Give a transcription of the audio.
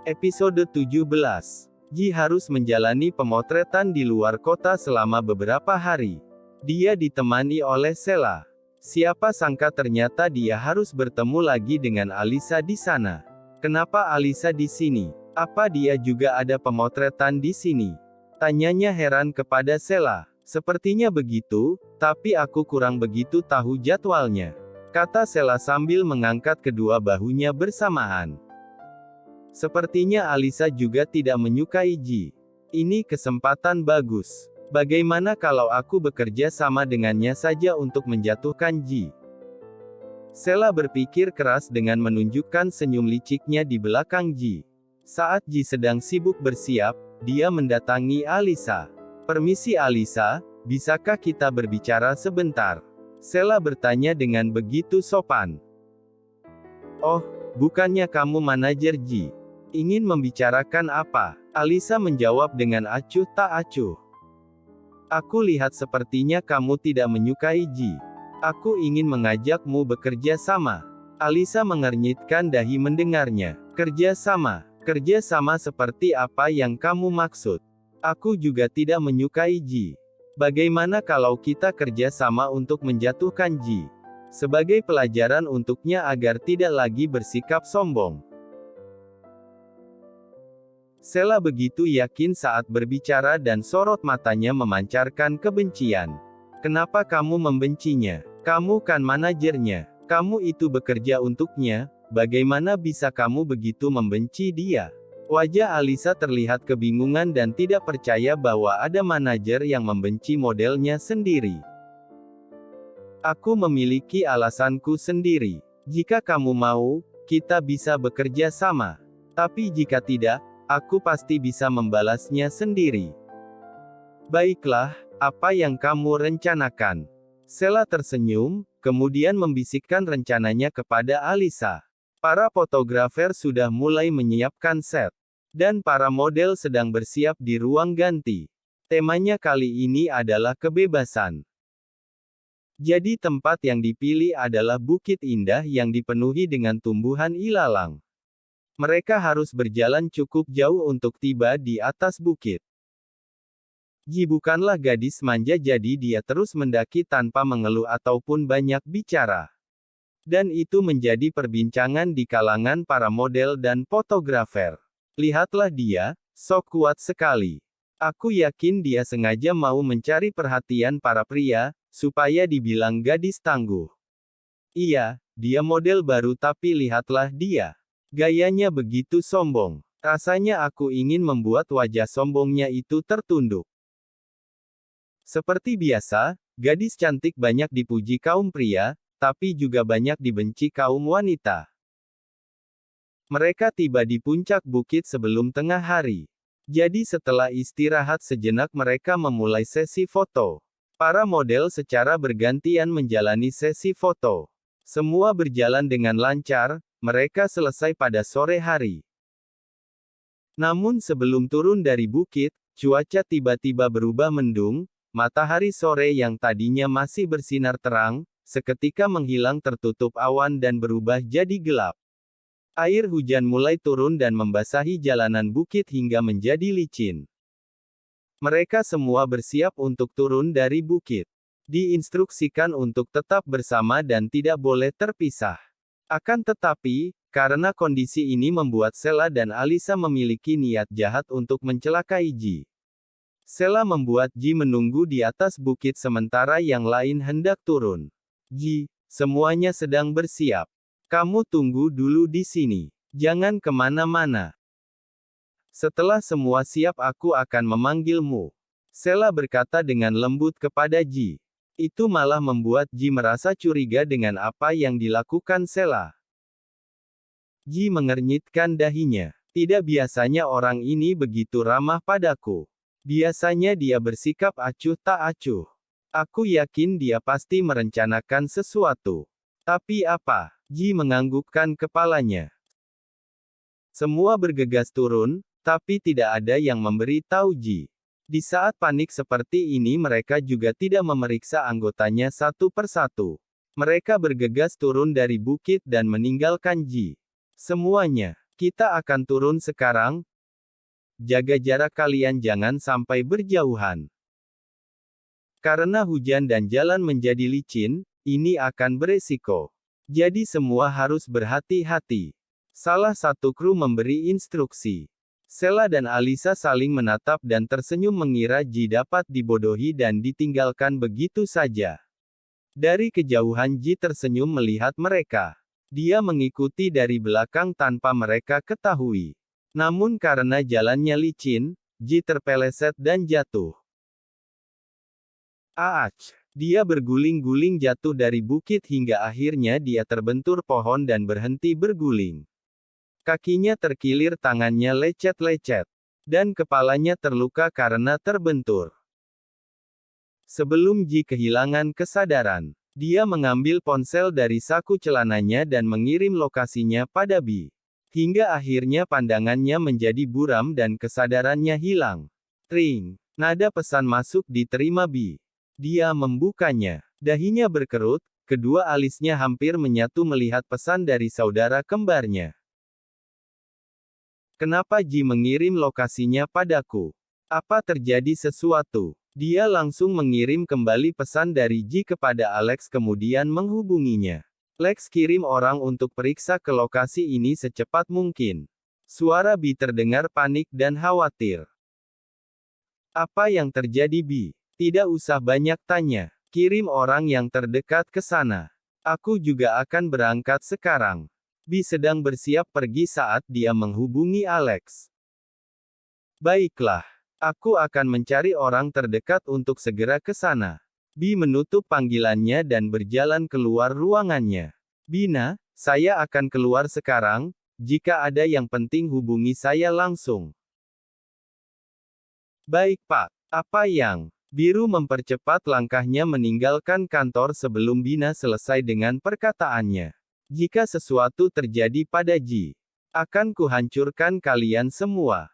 Episode 17. Ji harus menjalani pemotretan di luar kota selama beberapa hari. Dia ditemani oleh Sheila. Siapa sangka ternyata dia harus bertemu lagi dengan Alisa di sana. Kenapa Alisa di sini? Apa dia juga ada pemotretan di sini? Tanyanya heran kepada Sheila. Sepertinya begitu, tapi aku kurang begitu tahu jadwalnya, kata Sheila sambil mengangkat kedua bahunya bersamaan. Sepertinya Alisa juga tidak menyukai Ji. Ini kesempatan bagus. Bagaimana kalau aku bekerja sama dengannya saja untuk menjatuhkan Ji? Sheila berpikir keras dengan menunjukkan senyum liciknya di belakang Ji. Saat Ji sedang sibuk bersiap, dia mendatangi Alisa. Permisi Alisa, bisakah kita berbicara sebentar? Sheila bertanya dengan begitu sopan. Oh, bukannya kamu manajer Ji? Ingin membicarakan apa? Alisa menjawab dengan acuh tak acuh. Aku lihat sepertinya kamu tidak menyukai Ji. Aku ingin mengajakmu bekerja sama. Alisa mengernyitkan dahi mendengarnya. Kerja sama? Kerja sama seperti apa yang kamu maksud? Aku juga tidak menyukai Ji. Bagaimana kalau kita kerja sama untuk menjatuhkan Ji? Sebagai pelajaran untuknya agar tidak lagi bersikap sombong. Sheila begitu yakin saat berbicara dan sorot matanya memancarkan kebencian. Kenapa kamu membencinya? Kamu kan manajernya. Kamu itu bekerja untuknya, bagaimana bisa kamu begitu membenci dia? Wajah Alisa terlihat kebingungan dan tidak percaya bahwa ada manajer yang membenci modelnya sendiri. Aku memiliki alasanku sendiri. Jika kamu mau, kita bisa bekerja sama. Tapi jika tidak, aku pasti bisa membalasnya sendiri. Baiklah, apa yang kamu rencanakan? Sheila tersenyum, kemudian membisikkan rencananya kepada Alisa. Para fotografer sudah mulai menyiapkan set. Dan para model sedang bersiap di ruang ganti. Temanya kali ini adalah kebebasan. Jadi tempat yang dipilih adalah Bukit Indah yang dipenuhi dengan tumbuhan ilalang. Mereka harus berjalan cukup jauh untuk tiba di atas bukit. Ji bukanlah gadis manja jadi dia terus mendaki tanpa mengeluh ataupun banyak bicara. Dan itu menjadi perbincangan di kalangan para model dan fotografer. Lihatlah dia, sok kuat sekali. Aku yakin dia sengaja mau mencari perhatian para pria, supaya dibilang gadis tangguh. Iya, dia model baru tapi lihatlah dia. Gayanya begitu sombong. Rasanya aku ingin membuat wajah sombongnya itu tertunduk. Seperti biasa, gadis cantik banyak dipuji kaum pria, tapi juga banyak dibenci kaum wanita. Mereka tiba di puncak bukit sebelum tengah hari. Jadi setelah istirahat sejenak mereka memulai sesi foto. Para model secara bergantian menjalani sesi foto. Semua berjalan dengan lancar. Mereka selesai pada sore hari. Namun sebelum turun dari bukit, cuaca tiba-tiba berubah mendung, matahari sore yang tadinya masih bersinar terang, seketika menghilang tertutup awan dan berubah jadi gelap. Air hujan mulai turun dan membasahi jalanan bukit hingga menjadi licin. Mereka semua bersiap untuk turun dari bukit. Diinstruksikan untuk tetap bersama dan tidak boleh terpisah. Akan tetapi, karena kondisi ini membuat Sheila dan Alisa memiliki niat jahat untuk mencelakai Ji. Sheila membuat Ji menunggu di atas bukit sementara yang lain hendak turun. Ji, semuanya sedang bersiap. Kamu tunggu dulu di sini. Jangan kemana-mana. Setelah semua siap aku akan memanggilmu. Sheila berkata dengan lembut kepada Ji. Itu malah membuat Ji merasa curiga dengan apa yang dilakukan Sheila. Ji mengernyitkan dahinya. Tidak biasanya orang ini begitu ramah padaku. Biasanya dia bersikap acuh tak acuh. Aku yakin dia pasti merencanakan sesuatu. Tapi apa? Ji menganggukkan kepalanya. Semua bergegas turun, tapi tidak ada yang memberi tahu Ji. Di saat panik seperti ini mereka juga tidak memeriksa anggotanya satu persatu. Mereka bergegas turun dari bukit dan meninggalkan Ji. Semuanya. Kita akan turun sekarang. Jaga jarak kalian, jangan sampai berjauhan. Karena hujan dan jalan menjadi licin, ini akan beresiko. Jadi semua harus berhati-hati. Salah satu kru memberi instruksi. Sheila dan Alisa saling menatap dan tersenyum mengira Ji dapat dibodohi dan ditinggalkan begitu saja. Dari kejauhan Ji tersenyum melihat mereka. Dia mengikuti dari belakang tanpa mereka ketahui. Namun karena jalannya licin, Ji terpeleset dan jatuh. Aach! Dia berguling-guling jatuh dari bukit hingga akhirnya dia terbentur pohon dan berhenti berguling. Kakinya terkilir, tangannya lecet-lecet. Dan kepalanya terluka karena terbentur. Sebelum Ji kehilangan kesadaran, dia mengambil ponsel dari saku celananya dan mengirim lokasinya pada Bi. Hingga akhirnya pandangannya menjadi buram dan kesadarannya hilang. Ring. Nada pesan masuk diterima Bi. Dia membukanya. Dahinya berkerut, kedua alisnya hampir menyatu melihat pesan dari saudara kembarnya. Kenapa Ji mengirim lokasinya padaku? Apa terjadi sesuatu? Dia langsung mengirim kembali pesan dari Ji kepada Alex kemudian menghubunginya. Lex kirim orang untuk periksa ke lokasi ini secepat mungkin. Suara Bi terdengar panik dan khawatir. Apa yang terjadi Bi? Tidak usah banyak tanya. Kirim orang yang terdekat ke sana. Aku juga akan berangkat sekarang. Bi sedang bersiap pergi saat dia menghubungi Alex. Baiklah. Aku akan mencari orang terdekat untuk segera ke sana. Bi menutup panggilannya dan berjalan keluar ruangannya. Bina, saya akan keluar sekarang. Jika ada yang penting hubungi saya langsung. Baik Pak. Apa yang? Biru mempercepat langkahnya meninggalkan kantor sebelum Bina selesai dengan perkataannya. Jika sesuatu terjadi pada Ji, akan kuhancurkan kalian semua.